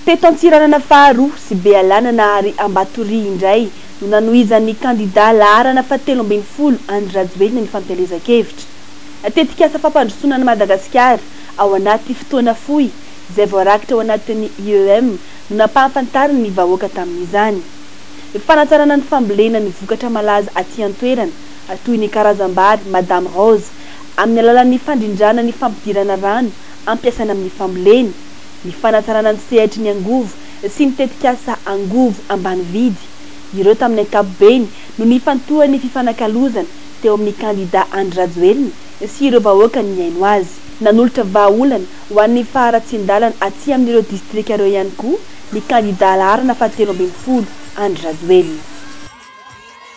Teto Antsiranana faharoa sy Bealana nahary Ambatoria indray no nanohizan'ny candidat laharana fahatelo ambin'ny folo Andry Rajoelina ny fampielezan-kevitra. Tetika asa fampandrosoana Madagasikara ao anaty fotoana fohy izay voarakitra ao anatin'ny IEM no nampahafantariny ny vahoaka tamin'izany. Fanatsarana ny fambolena ny vokatra malaza aty an-toerana toy ny karazam-bary Madame Rose amin'ny alalan'ny fandrindrana ny fampidirana rano ampiasaina amin'ny fambolena, ny fanatsarana ny sehatry ny angovo sy ny tetikasa angovo ambany vidy. Ireo tamin'ny ankapobeny no nifantohan'ny fifanakalozana teo amin'ny candidat Andry Rajoelina sy ireo vahoaka ny aino azy. Nanolotra vahaolana ho an'ny faharatsian-dalana aty amin'ireo distrika ireo ihany koa ny candidat laharana fahatelo ambin'ny folo Andry Rajoelina.